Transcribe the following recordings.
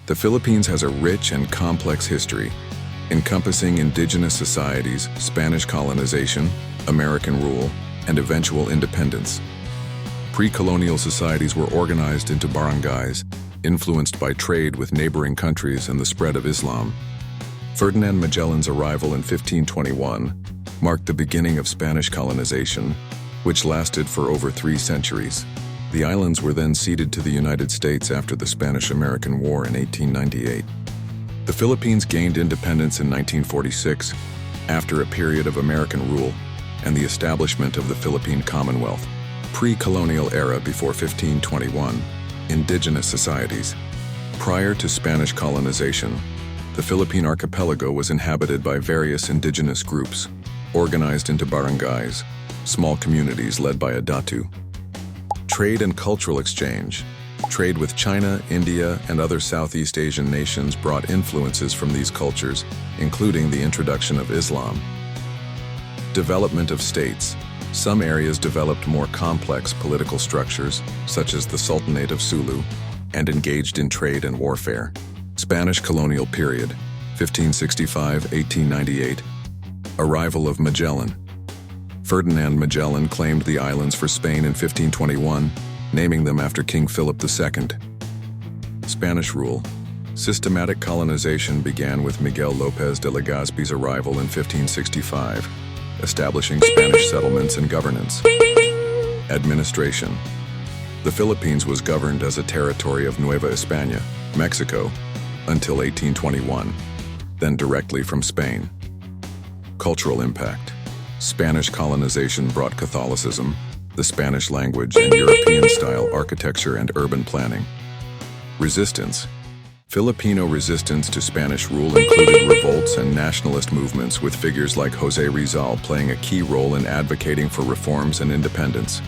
The Philippines has a rich and complex history, encompassing indigenous societies, Spanish colonization, American rule, and eventual independence. Pre-colonial societies were organized into barangays, influenced by trade with neighboring countries and the spread of Islam. Ferdinand Magellan's arrival in 1521 marked the beginning of Spanish colonization, which lasted for over 3 centuries. The islands were then ceded to the United States after the Spanish-American War in 1898. The Philippines gained independence in 1946 after a period of American rule and the establishment of the Philippine Commonwealth. Pre-colonial era before 1521, indigenous societies. Prior to Spanish colonization, the Philippine archipelago was inhabited by various indigenous groups, organized into barangays, small communities led by a datu. Trade and cultural exchange. Trade with China, India, and other Southeast Asian nations brought influences from these cultures, including the introduction of Islam. Development of states. Some areas developed more complex political structures, such as the Sultanate of Sulu, and engaged in trade and warfare. Spanish colonial period, 1565–1898. Arrival of Magellan. Ferdinand Magellan claimed the islands for Spain in 1521, naming them after King Philip II. Spanish rule. Systematic colonization began with Miguel López de Legazpi's arrival in 1565, establishing Spanish settlements and governance. Administration. The Philippines was governed as a territory of Nueva España, Mexico, until 1821, then directly from Spain. Cultural impact. Spanish colonization brought Catholicism, the Spanish language, and European-style architecture and urban planning. Resistance. Filipino resistance to Spanish rule included revolts and nationalist movements, with figures like José Rizal playing a key role in advocating for reforms and independence.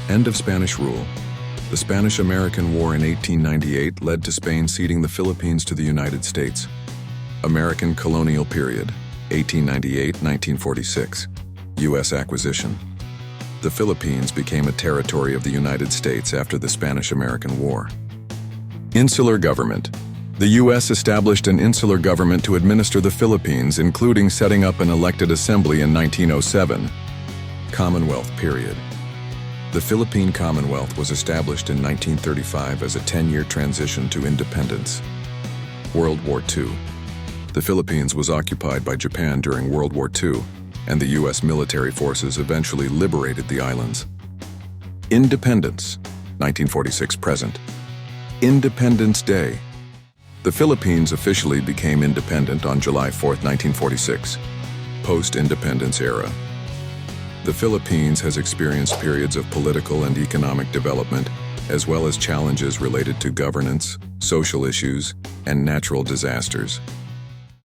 End of Spanish rule. The Spanish-American War in 1898 led to Spain ceding the Philippines to the United States. American colonial period, 1898–1946. U.S. acquisition. The Philippines became a territory of the United States after the Spanish-American War. Insular government. The U.S. established an insular government to administer the Philippines, including setting up an elected assembly in 1907. Commonwealth period. The Philippine Commonwealth was established in 1935 as a 10-year transition to independence. World War II. The Philippines was occupied by Japan during World War II, and the U.S. military forces eventually liberated the islands. Independence, 1946–present. Independence Day. The Philippines officially became independent on July 4, 1946. Post-independence era. The Philippines has experienced periods of political and economic development, as well as challenges related to governance, social issues, and natural disasters.